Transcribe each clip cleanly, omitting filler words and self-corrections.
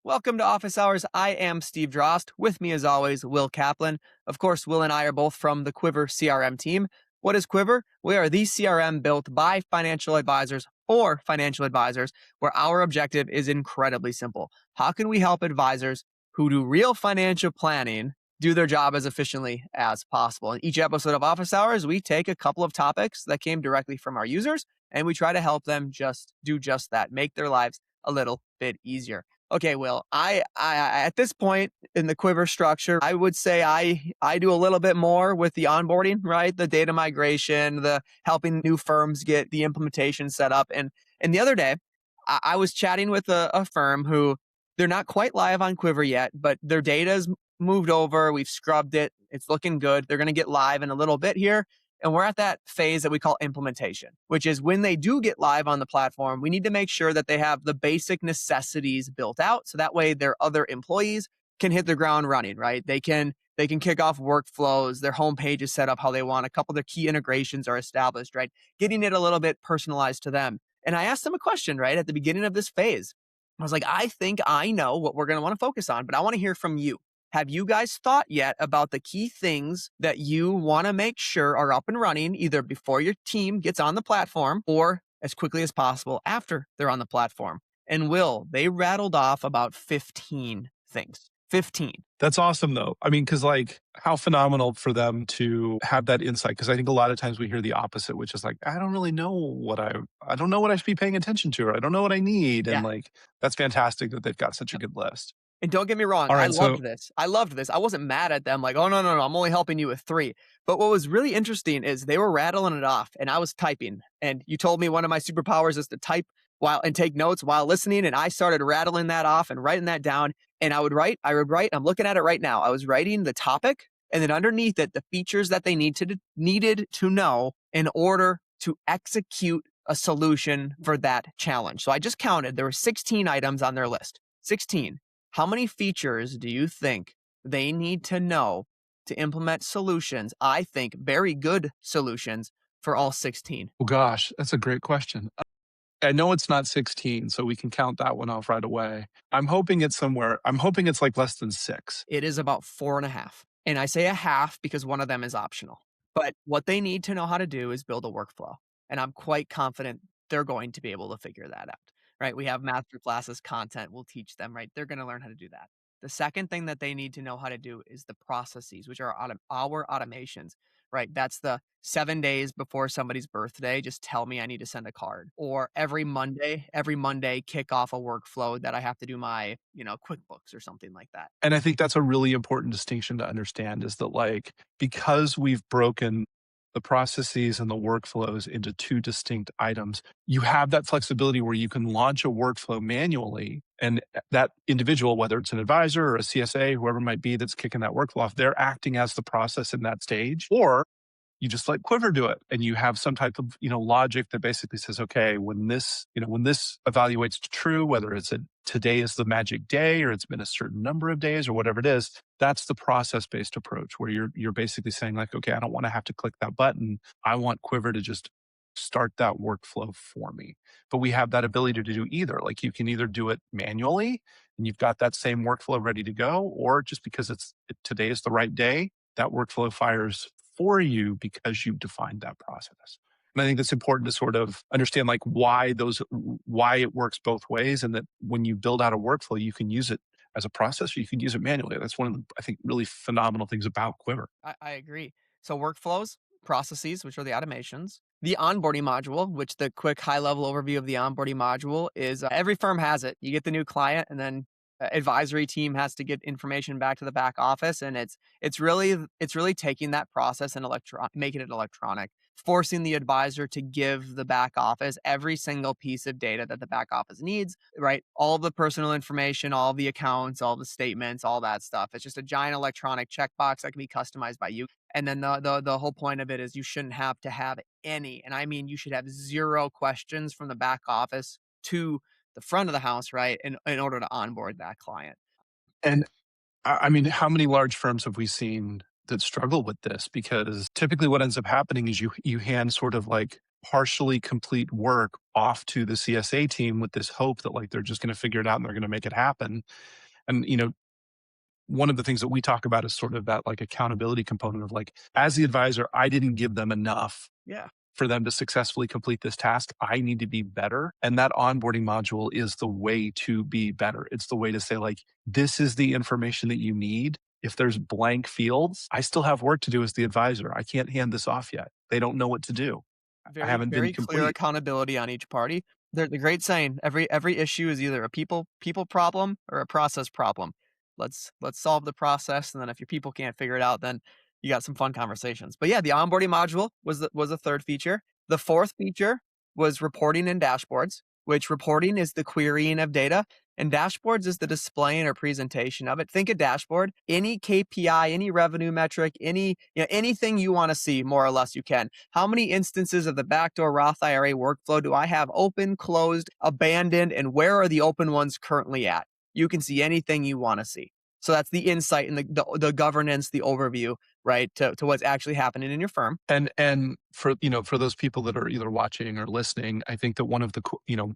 Welcome to Office Hours. I am Steve Drost. With me, as always, Will Kaplan. Of course, Will and I are both from the Quivr CRM team. What is Quivr? We are the CRM built by financial advisors for financial advisors, where our objective is incredibly simple. How can we help advisors who do real financial planning do their job as efficiently as possible? In each episode of Office Hours, we take a couple of topics that came directly from our users, and we try to help them just do just that, make their lives a little bit easier. Okay, Will, I at this point in the Quivr structure, I would say I do a little bit more with the onboarding, right? The data migration, the helping new firms get the implementation set up. And the other day, I was chatting with a firm who they're not quite live on Quivr yet, but their data's moved over. We've scrubbed it. It's looking good. They're going to get live in a little bit here. And we're at that phase that we call implementation, which is when they do get live on the platform, we need to make sure that they have the basic necessities built out. So that way their other employees can hit the ground running, right? They can kick off workflows. Their homepage is set up how they want. A couple of their key integrations are established, right? Getting it a little bit personalized to them. And I asked them a question, right? At the beginning of this phase, I was like, I think I know what we're going to want to focus on, but I want to hear from you. Have you guys thought yet about the key things that you want to make sure are up and running either before your team gets on the platform or as quickly as possible after they're on the platform? And Will, they rattled off about 15 things. 15. That's awesome though. I mean, because like how phenomenal for them to have that insight. Because I think a lot of times we hear the opposite, which is like, I don't really know I don't know what I should be paying attention to, or I don't know what I need. Yeah. And like, that's fantastic that they've got such a good list. And don't get me wrong, All I right. So loved this. I loved this. I wasn't mad at them like, oh, no, I'm only helping you with 3. But what was really interesting is they were rattling it off and I was typing. And you told me one of my superpowers is to type while and take notes while listening. And I started rattling that off and writing that down. And I would write, I'm looking at it right now. I was writing the topic and then underneath it, the features that they needed to know in order to execute a solution for that challenge. So I just counted, there were 16 items on their list. 16. How many features do you think they need to know to implement solutions? I think very good solutions for all 16. oh gosh, that's a great question. I know it's not 16, so we can count that one off right away. I'm hoping it's like less than 6. It is about 4.5. And I say a half because one of them is optional. But what they need to know how to do is build a workflow. And I'm quite confident they're going to be able to figure that out, right? We have master classes content. We'll teach them, right? They're going to learn how to do that. The second thing that they need to know how to do is the processes, which are our automations, right? That's the 7 days before somebody's birthday, just tell me I need to send a card. Or every Monday, kick off a workflow that I have to do my, QuickBooks or something like that. And I think that's a really important distinction to understand is that like, because we've broken the processes and the workflows into 2 distinct items, you have that flexibility where you can launch a workflow manually and that individual, whether it's an advisor or a CSA, whoever it might be that's kicking that workflow off, they're acting as the process in that stage. Or you just let Quivr do it and you have some type of, logic that basically says, okay, when this evaluates to true, whether it's today is the magic day or it's been a certain number of days or whatever it is, that's the process-based approach where you're basically saying like, okay, I don't want to have to click that button. I want Quivr to just start that workflow for me. But we have that ability to do either. Like you can either do it manually and you've got that same workflow ready to go, or just because today is the right day, that workflow fires for you because you've defined that process. And I think that's important to sort of understand like why it works both ways. And that when you build out a workflow, you can use it as a process or you can use it manually. That's one of the, I think, really phenomenal things about Quivr. I agree. So workflows, processes, which are the automations, the onboarding module, which the quick high level overview of the onboarding module is every firm has it. You get the new client and then advisory team has to get information back to the back office. And it's really taking that process and making it electronic, forcing the advisor to give the back office every single piece of data that the back office needs, right? All of the personal information, all of the accounts, all the statements, all that stuff. It's just a giant electronic checkbox that can be customized by you. And then the whole point of it is you shouldn't have to have any, and I mean you should have 0 questions from the back office to the front of the house, right? In order to onboard that client. And I mean, how many large firms have we seen that struggle with this? Because typically what ends up happening is you hand sort of like partially complete work off to the CSA team with this hope that like they're just going to figure it out and they're going to make it happen. And one of the things that we talk about is sort of that like accountability component of like, as the advisor, I didn't give them enough Yeah. for them to successfully complete this task. I need to be better. And that onboarding module is the way to be better. It's the way to say, like, this is the information that you need. If there's blank fields, I still have work to do as the advisor. I can't hand this off yet. They don't know what to do. I Very, haven't been very clear complete. accountability on each party. There's a great saying, every issue is either a people problem or a process problem. Let's solve the process, and then if your people can't figure it out, then you got some fun conversations. But yeah, the onboarding module was the third feature. The fourth feature was reporting and dashboards, which reporting is the querying of data and dashboards is the displaying or presentation of it. Think a dashboard, any KPI, any revenue metric, anything you want to see, more or less you can. How many instances of the backdoor Roth IRA workflow do I have open, closed, abandoned, and where are the open ones currently at? You can see anything you want to see. So that's the insight and the governance, the overview, right, to what's actually happening in your firm. And for for those people that are either watching or listening, I think that one of the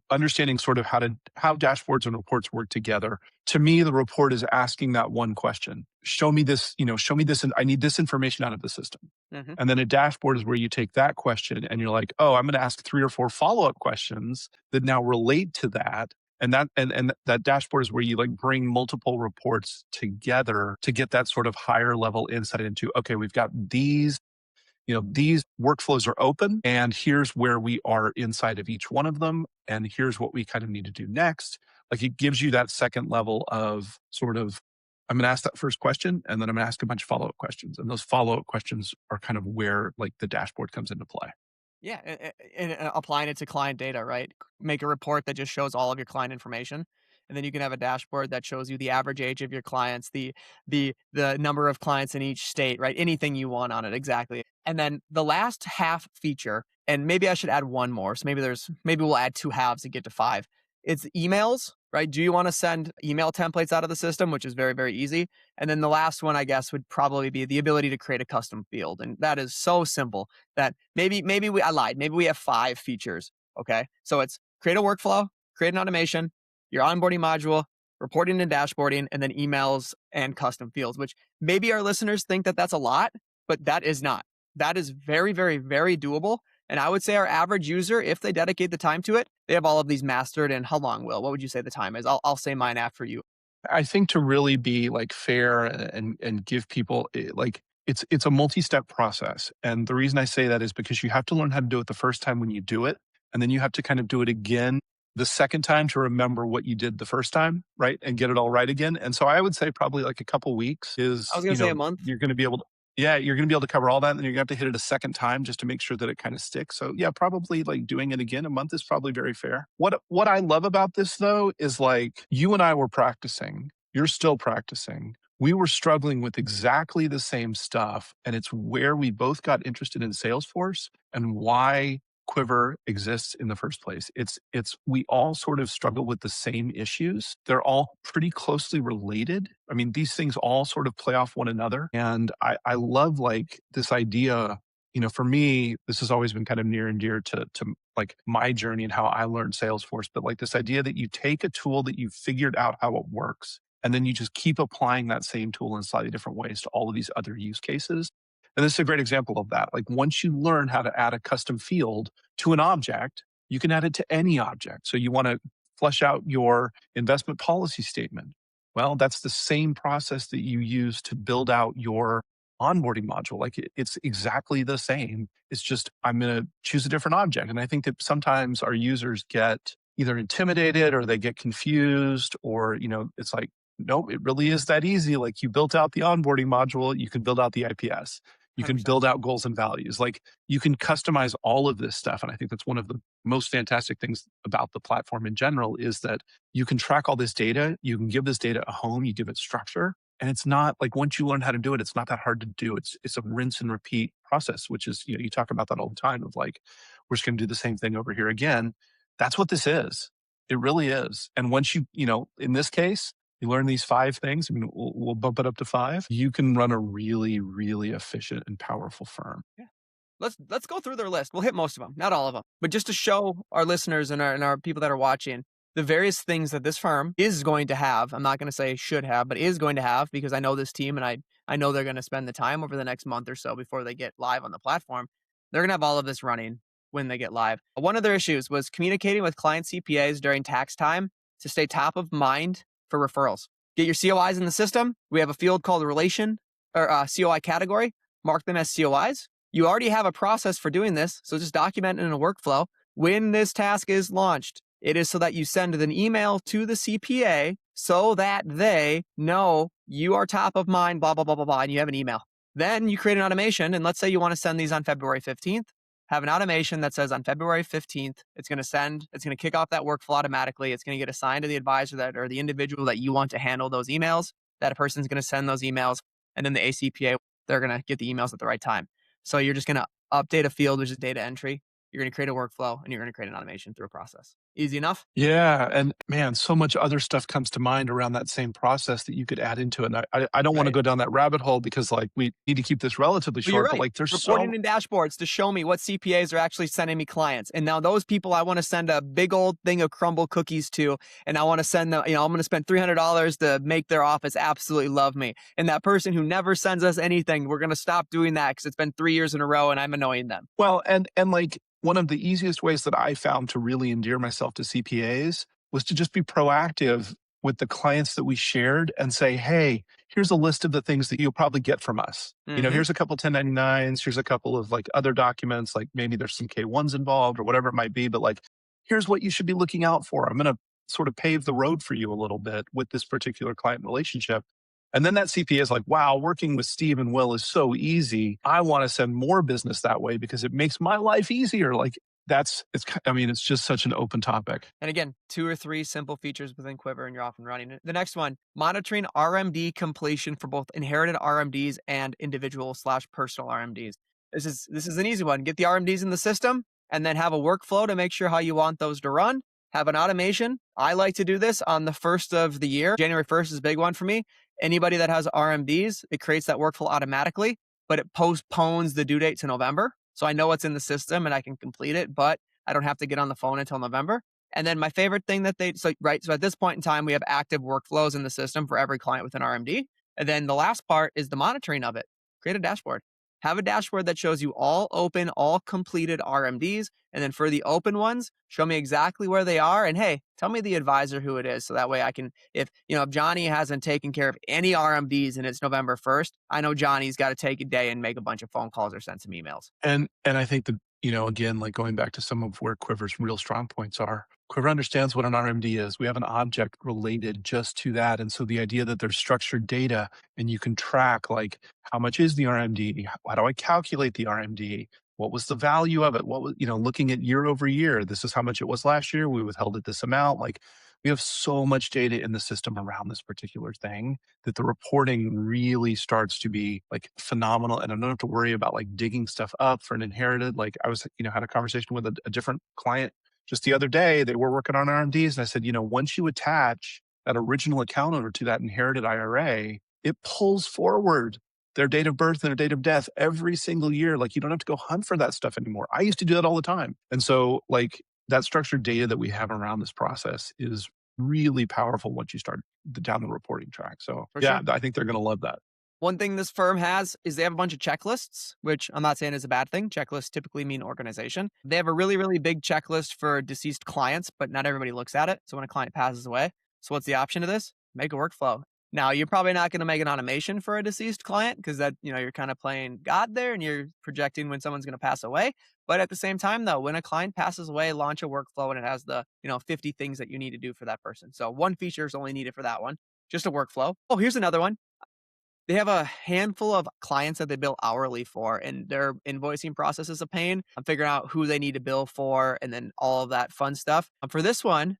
understanding sort of how dashboards and reports work together. To me, the report is asking that one question: show me this, show me this, and I need this information out of the system. Hmm. And then a dashboard is where you take that question and you're like, oh, I'm going to ask 3 or 4 follow-up questions that now relate to that. And that dashboard is where you like bring multiple reports together to get that sort of higher level insight into, okay, we've got these workflows are open and here's where we are inside of each one of them. And here's what we kind of need to do next. Like it gives you that second level of sort of, I'm going to ask that first question and then I'm going to ask a bunch of follow-up questions. And those follow-up questions are kind of where like the dashboard comes into play. Yeah, and applying it to client data, right? Make a report that just shows all of your client information, and then you can have a dashboard that shows you the average age of your clients, the number of clients in each state, right? Anything you want on it, exactly. And then the last half feature, and maybe I should add one more. So maybe we'll add two halves to get to five. It's emails, right? Do you want to send email templates out of the system, which is very, very easy? And then the last one, I guess, would probably be the ability to create a custom field. And that is so simple that I lied. Maybe we have five features. Okay. So it's create a workflow, create an automation, your onboarding module, reporting and dashboarding, and then emails and custom fields, which maybe our listeners think that that's a lot, but that is not. That is very, very, very doable. And I would say our average user, if they dedicate the time to it, they have all of these mastered. And how long, Will? What would you say the time is? I'll say mine after you. I think to really be like fair and give people like it's a multi-step process. And the reason I say that is because you have to learn how to do it the first time when you do it, and then you have to kind of do it again the second time to remember what you did the first time, right? And get it all right again. And so I would say probably like a couple weeks I is, was going to say a month. you're going to be able to yeah, you're going to be able to cover all that and then you're going to have to hit it a second time just to make sure that it kind of sticks. So yeah, probably like doing it again a month is probably very fair. What I love about this though is like you and I were practicing. You're still practicing. We were struggling with exactly the same stuff. And it's where we both got interested in Salesforce and why Quivr exists in the first place. It's we all sort of struggle with the same issues. They're all pretty closely related. I mean, these things all sort of play off one another. And I love like this idea, for me, this has always been kind of near and dear to like my journey and how I learned Salesforce, but like this idea that you take a tool that you've figured out how it works and then you just keep applying that same tool in slightly different ways to all of these other use cases. And this is a great example of that. Like once you learn how to add a custom field to an object, you can add it to any object. So you want to flesh out your investment policy statement. Well, that's the same process that you use to build out your onboarding module. Like it's exactly the same. It's just I'm going to choose a different object. And I think that sometimes our users get either intimidated or they get confused or, it's like, nope, it really is that easy. Like you built out the onboarding module, you can build out the IPS. You can 100%. build out goals and values. Like you can customize all of this stuff. And I think that's one of the most fantastic things about the platform in general is that you can track all this data. You can give this data a home, you give it structure. And it's not like once you learn how to do it, it's not that hard to do. It's a rinse and repeat process, which is, you talk about that all the time of like, we're just going to do the same thing over here again. That's what this is. It really is. And once in this case, you learn these 5 things. I mean, we'll bump it up to 5. You can run a really, really efficient and powerful firm. Yeah. let's go through their list. We'll hit most of them, not all of them, but just to show our listeners and our people that are watching the various things that this firm is going to have. I'm not going to say should have, but is going to have, because I know this team and I know they're going to spend the time over the next month or so before they get live on the platform. They're going to have all of this running when they get live. One of their issues was communicating with client CPAs during tax time to stay top of mind for referrals. Get your COIs in the system. We have a field called relation or COI category. Mark them as COIs. You already have a process for doing this, so just document it in a workflow. When this task is launched, it is so that you send an email to the CPA so that they know you are top of mind, blah, blah, blah, blah, blah, and you have an email. Then you create an automation, and let's say you want to send these on February 15th. Have an automation that says on February 15th, it's going to kick off that workflow automatically. It's going to get assigned to the advisor that or the individual that you want to handle those emails. That person's going to send those emails, and then the ACPA, they're going to get the emails at the right time. So you're just going to update a field, which is data entry. You're going to create a workflow, and you're going to create an automation through a process. Easy enough? Yeah, and man, so much other stuff comes to mind around that same process that you could add into it. And I don't want to Right. go down that rabbit hole because like we need to keep this relatively But you're short. But right. like there's Reporting so and dashboards to show me what CPAs are actually sending me clients. And now those people I want to send a big old thing of crumble cookies to, and I want to send them, I'm going to spend $300 to make their office absolutely love me. And that person who never sends us anything, we're going to stop doing that because it's been 3 years in a row and I'm annoying them. well, and like one of the easiest ways that I found to really endear myself to CPAs was to just be proactive with the clients that we shared and say, hey, here's a list of the things that you'll probably get from us. Mm-hmm. Here's a couple 1099s, here's a couple of like other documents, like maybe there's some K1s involved or whatever it might be, but like, here's what you should be looking out for. I'm going to sort of pave the road for you a little bit with this particular client relationship. And then that CPA is like, wow, working with Steve and Will is so easy. I want to send more business that way because it makes my life easier. Like it's just such an open topic. And again, 2 or 3 simple features within Quivr and you're off and running. The next one, monitoring RMD completion for both inherited RMDs and individual/personal RMDs. This is an easy one. Get the RMDs in the system and then have a workflow to make sure how you want those to run. Have an automation. I like to do this on the first of the year. January 1st is a big one for me. Anybody that has RMDs, it creates that workflow automatically, but it postpones the due date to November. So I know what's in the system and I can complete it, but I don't have to get on the phone until November. And then my favorite thing so at this point in time, we have active workflows in the system for every client with an RMD. And then the last part is the monitoring of it. Create a dashboard. Have a dashboard that shows you all open, all completed RMDs. And then for the open ones, show me exactly where they are. And hey, tell me the advisor who it is. So that way I can, if Johnny hasn't taken care of any RMDs and it's November 1st, I know Johnny's got to take a day and make a bunch of phone calls or send some emails. And I think that, again, like going back to some of where Quivr's real strong points are, Quivr understands what an RMD is. We have an object related just to that. And so the idea that there's structured data and you can track like how much is the RMD? How do I calculate the RMD? What was the value of it? What was, looking at year over year, this is how much it was last year. We withheld it this amount. Like we have so much data in the system around this particular thing that the reporting really starts to be like phenomenal. And I don't have to worry about like digging stuff up for an inherited. Like I was, had a conversation with a different client just the other day. They were working on RMDs. And I said, once you attach that original account owner to that inherited IRA, it pulls forward their date of birth and their date of death every single year. Like you don't have to go hunt for that stuff anymore. I used to do that all the time. And so like that structured data that we have around this process is really powerful once you start down the reporting track. So Sure. I think they're going to love that. One thing this firm has is they have a bunch of checklists, which I'm not saying is a bad thing. Checklists typically mean organization. They have a really, really big checklist for deceased clients, but not everybody looks at it. So when a client passes away, so what's the option to this? Make a workflow. Now, you're probably not going to make an automation for a deceased client because that, you're kind of playing God there and you're projecting when someone's going to pass away. But at the same time, though, when a client passes away, launch a workflow and it has the, 50 things that you need to do for that person. So one feature is only needed for that one, just a workflow. Oh, here's another one. They have a handful of clients that they bill hourly for, and their invoicing process is a pain. I'm figuring out who they need to bill for and then all of that fun stuff. For this one,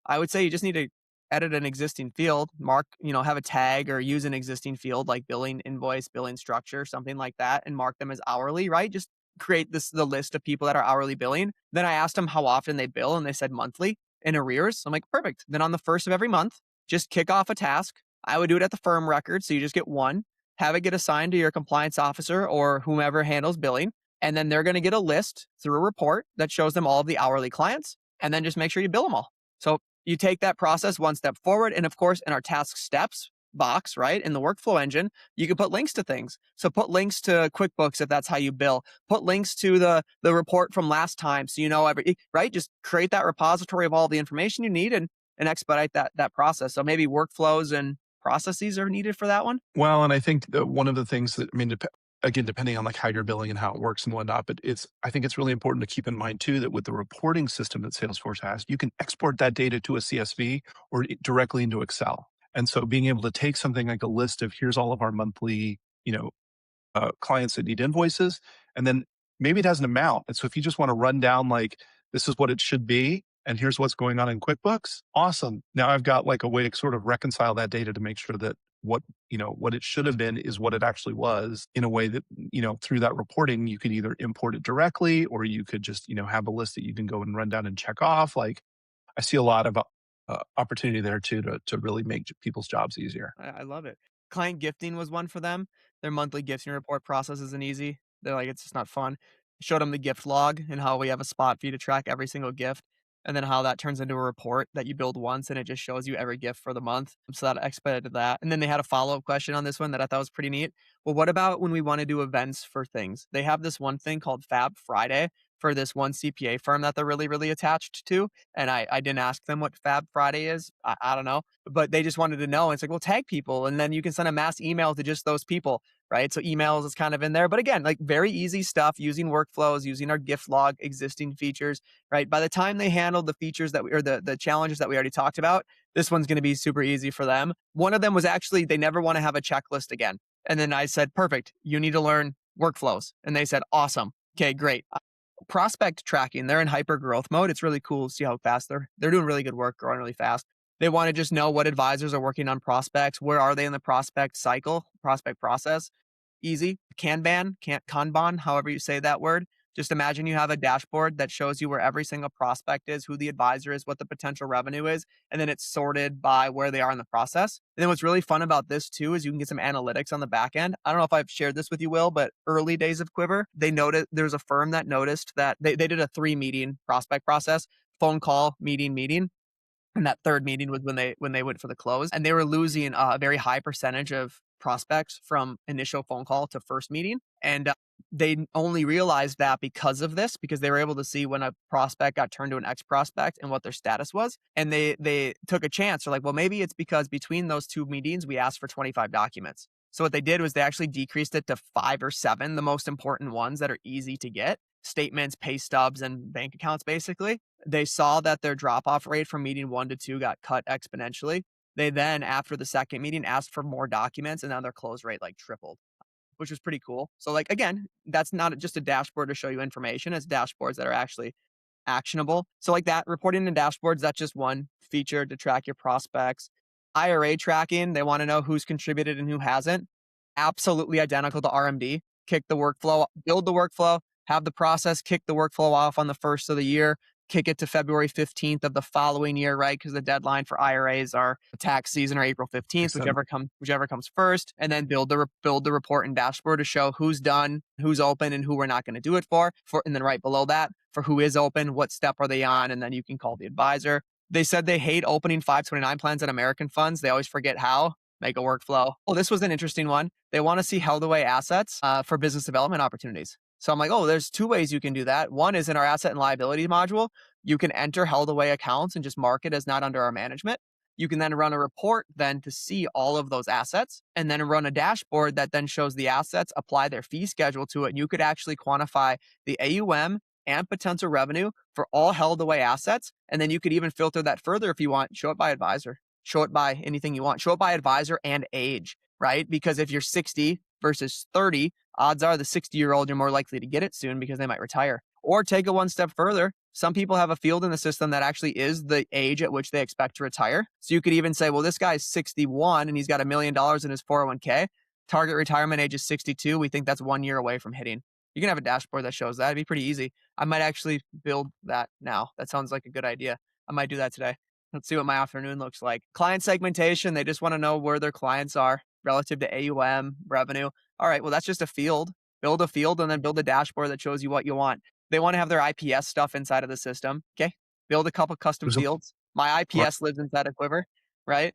I would say you just need to edit an existing field, mark, have a tag or use an existing field like billing invoice, billing structure, something like that, and mark them as hourly, right? Just create the list of people that are hourly billing. Then I asked them how often they bill, and they said monthly in arrears. I'm like, perfect. Then on the first of every month, just kick off a task. I would do it at the firm record. So you just get one, have it get assigned to your compliance officer or whomever handles billing. And then they're going to get a list through a report that shows them all of the hourly clients, and then just make sure you bill them all. So you take that process one step forward. And of course, in our task steps box, right, in the workflow engine, you can put links to things. So put links to QuickBooks if that's how you bill. Put links to the report from last time, so you know every, right. Just create that repository of all the information you need, and expedite that process. So maybe workflows and processes are needed for that one. Well, and I think that one of the things that, I mean, again, depending on like how you're billing and how it works and whatnot, but I think it's really important to keep in mind too that with the reporting system that Salesforce has, you can export that data to a CSV or directly into Excel. And so being able to take something like a list of here's all of our monthly, clients that need invoices, and then maybe it has an amount. And so if you just want to run down like this is what it should be, and here's what's going on in QuickBooks, awesome. Now I've got like a way to sort of reconcile that data to make sure that what it should have been is what it actually was in a way that, through that reporting, you could either import it directly or you could just, have a list that you can go and run down and check off. Like I see a lot of opportunity there too to really make people's jobs easier. I love it. Client gifting was one for them. Their monthly gifting report process isn't easy. They're like, it's just not fun. Showed them the gift log and how we have a spot for you to track every single gift. And then how that turns into a report that you build once and it just shows you every gift for the month. So that expedited that. And then they had a follow up question on this one that I thought was pretty neat. Well, what about when we want to do events for things? They have this one thing called Fab Friday for this one CPA firm that they're really, really attached to. And I didn't ask them what Fab Friday is. I don't know, but they just wanted to know. And it's like, well, tag people. And then you can send a mass email to just those people, right? So emails is kind of in there. But again, like very easy stuff using workflows, using our gift log, existing features, right? By the time they handled the features or the challenges that we already talked about, this one's going to be super easy for them. One of them was actually, they never want to have a checklist again. And then I said, perfect, you need to learn workflows. And they said, awesome. Okay, great. Prospect tracking, they're in hyper growth mode. It's really cool to see how fast they're doing really good work, growing really fast. They want to just know what advisors are working on prospects. Where are they in the prospect cycle, prospect process? Easy. Kanban, however you say that word. Just imagine you have a dashboard that shows you where every single prospect is, who the advisor is, what the potential revenue is, and then it's sorted by where they are in the process. And then what's really fun about this too is you can get some analytics on the back end. I don't know if I've shared this with you, Will, but early days of Quivr, they noticed there's a firm that noticed that they did a 3 meeting prospect process: phone call, meeting. And that third meeting was when they went for the close, and they were losing a very high percentage of prospects from initial phone call to first meeting. And they only realized that because of this, because they were able to see when a prospect got turned to an ex prospect and what their status was. And they took a chance. They're like, well, maybe it's because between those 2 meetings, we asked for 25 documents. So what they did was they actually decreased it to 5 or 7, the most important ones that are easy to get: statements, pay stubs, and bank accounts, basically. They saw that their drop off rate from meeting 1 to 2 got cut exponentially. They then, after the second meeting, asked for more documents, and now their close rate like tripled, which was pretty cool. So, like, again, that's not just a dashboard to show you information, it's dashboards that are actually actionable. So, like that, reporting in dashboards, that's just one feature to track your prospects. IRA tracking, they want to know who's contributed and who hasn't. Absolutely identical to RMD. Kick the workflow, build the workflow, have the process kick the workflow off on the first of the year, kick it to February 15th of the following year, right? Because the deadline for IRAs are tax season or April 15th, whichever comes first, and then build the report and dashboard to show who's done, who's open, and who we're not going to do it for. And then right below that, for who is open, what step are they on, and then you can call the advisor. They said they hate opening 529 plans at American funds. They always forget how. Make a workflow. Oh, this was an interesting one. They want to see held away assets for business development opportunities. So I'm like, oh, there's 2 ways you can do that. One is in our asset and liability module. You can enter held away accounts and just mark it as not under our management. You can then run a report then to see all of those assets, and then run a dashboard that then shows the assets, apply their fee schedule to it. And you could actually quantify the AUM and potential revenue for all held away assets. And then you could even filter that further if you want. Show it by advisor, show it by anything you want, show it by advisor and age, right? Because if you're 60 versus 30, odds are the 60-year-old, you're more likely to get it soon because they might retire. Or take it one step further. Some people have a field in the system that actually is the age at which they expect to retire. So you could even say, well, this guy's 61 and he's got $1 million in his 401k. Target retirement age is 62. We think that's 1 year away from hitting. You can have a dashboard that shows that. It'd be pretty easy. I might actually build that now. That sounds like a good idea. I might do that today. Let's see what my afternoon looks like. Client segmentation. They just want to know where their clients are relative to AUM, revenue. All right, well, that's just a field. build a field and then build a dashboard that shows you what you want. They want to have their IPS stuff inside of the system. Okay. Build a couple custom There's a fields. My right. IPS lives inside of Quivr, right?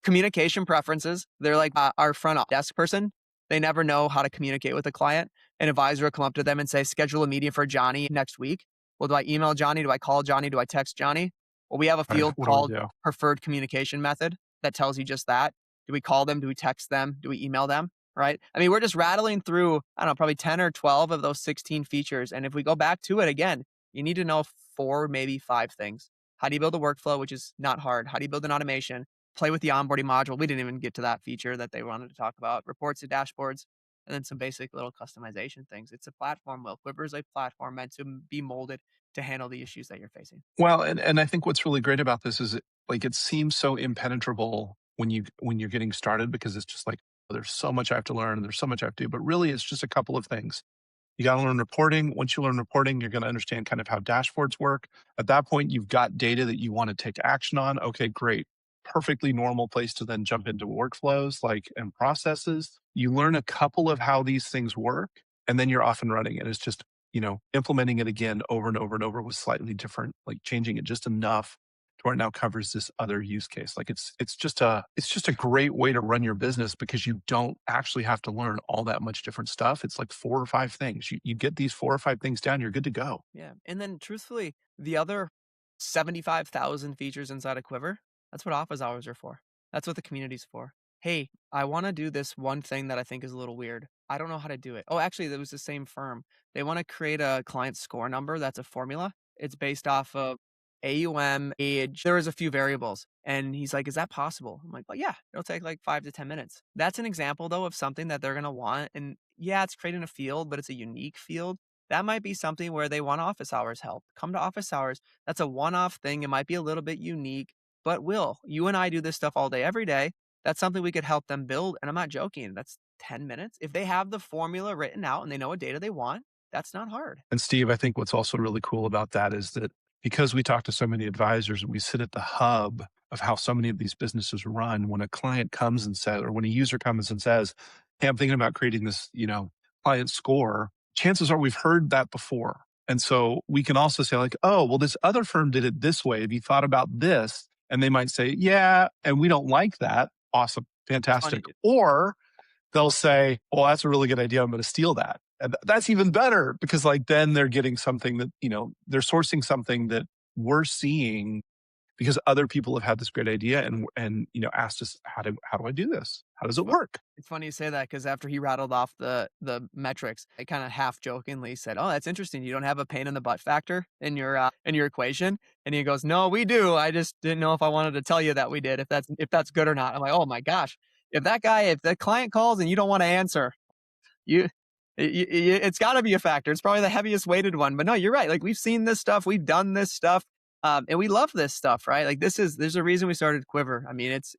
Communication preferences. They're like our front desk person. They never know how to communicate with a client. An advisor will come up to them and say, schedule a meeting for Johnny next week. Well, do I email Johnny? Do I call Johnny? Do I text Johnny? Well, we have a field What do I called do? preferred communication method that tells you just that. Do we call them? Do we text them? Do we email them? Right? I mean, we're just rattling through, I don't know, probably 10 or 12 of those 16 features. And if we go back to it again, you need to know four, maybe five things. How do you build a workflow, which is not hard? How do you build an automation? Play with the onboarding module. We didn't even get to that feature that they wanted to talk about. Reports and dashboards, and then some basic little customization things. It's a platform, Will. Quivr is a platform meant to be molded to handle the issues that you're facing. Well, and I think what's really great about this is like it seems so impenetrable when you're getting started because it's just like there's so much I have to learn and there's so much I have to do, but really it's just a couple of things. You got to learn reporting. Once you learn reporting, you're going to understand kind of how dashboards work. At that point, you've got data that you want to take action on. Okay, great. Perfectly normal place to then jump into workflows like and processes. You learn a couple of how these things work, and then you're off and running. And it's just, implementing it again over and over and over with slightly different, like changing it just enough to where it now covers this other use case. Like it's just a great way to run your business because you don't actually have to learn all that much different stuff. It's like four or five things. You get these four or five things down, you're good to go. Yeah. And then truthfully, the other 75,000 features inside of Quivr, that's what office hours are for. That's what the community's for. Hey, I want to do this one thing that I think is a little weird. I don't know how to do it. Oh, actually, that was the same firm. They want to create a client score number that's a formula. It's based off of AUM, age. There was a few variables. And he's like, is that possible? I'm like, well, yeah, it'll take like 5 to 10 minutes. That's an example, though, of something that they're going to want. And yeah, it's creating a field, but it's a unique field. That might be something where they want office hours help. Come to office hours. That's a one-off thing. It might be a little bit unique, but Will, you and I do this stuff all day, every day. That's something we could help them build. And I'm not joking. That's 10 minutes. If they have the formula written out and they know what data they want, that's not hard. And Steve, I think what's also really cool about that is that because we talk to so many advisors and we sit at the hub of how so many of these businesses run, when a client comes and says, or when a user comes and says, hey, I'm thinking about creating this, client score, chances are we've heard that before. And so we can also say, like, oh, well, this other firm did it this way. Have you thought about this? And they might say, yeah, and we don't like that. Awesome. It's funny. Fantastic. Or they'll say, "Well, that's a really good idea. I'm going to steal that." And that's even better because like then they're getting something that, they're sourcing something that we're seeing because other people have had this great idea and asked us how do I do this? How does It's it fun. work? It's funny you say that because after he rattled off the metrics, I kind of half jokingly said, "Oh, that's interesting. You don't have a pain in the butt factor in your equation." And he goes, "No, we do. I just didn't know if I wanted to tell you that we did. If that's good or not." I'm like, "Oh my gosh! If the client calls and you don't want to answer, you it's got to be a factor. It's probably the heaviest weighted one. But no, you're right. Like we've seen this stuff, we've done this stuff, and we love this stuff, right? Like there's a reason we started Quivr. I mean, it's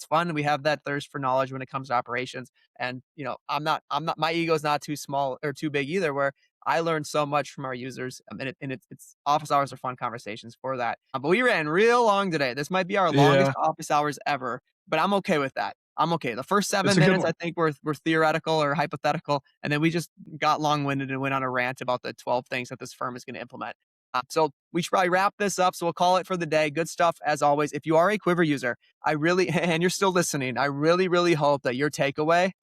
fun. We have that thirst for knowledge when it comes to operations, and I'm not my ego's not too small or too big either. Where I learned so much from our users, and it's office hours are fun conversations for that. But we ran real long today. This might be our longest Yeah, office hours ever, but I'm okay with that. I'm okay. The first it's seven a good minutes, I one. think, were theoretical or hypothetical, and then we just got long winded and went on a rant about the 12 things that this firm is going to implement. So we should probably wrap this up. So we'll call it for the day. Good stuff as always. If you are a Quivr user, I really and you're still listening, I really, really hope that your takeaway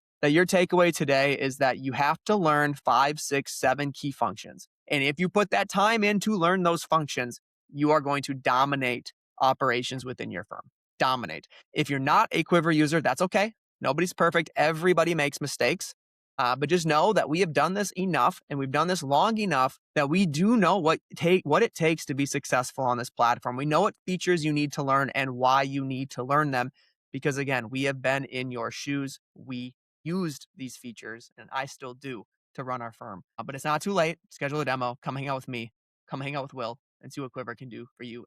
today is that you have to learn 5, 6, 7 key functions. And if you put that time in to learn those functions, you are going to dominate operations within your firm. Dominate. If you're not a Quivr user, that's okay. Nobody's perfect. Everybody makes mistakes. But just know that we have done this enough and we've done this long enough that we do know what it takes to be successful on this platform. We know what features you need to learn and why you need to learn them. Because again, we have been in your shoes. We used these features and I still do to run our firm. But it's not too late. Schedule a demo. Come hang out with me. Come hang out with Will and see what Quivr can do for you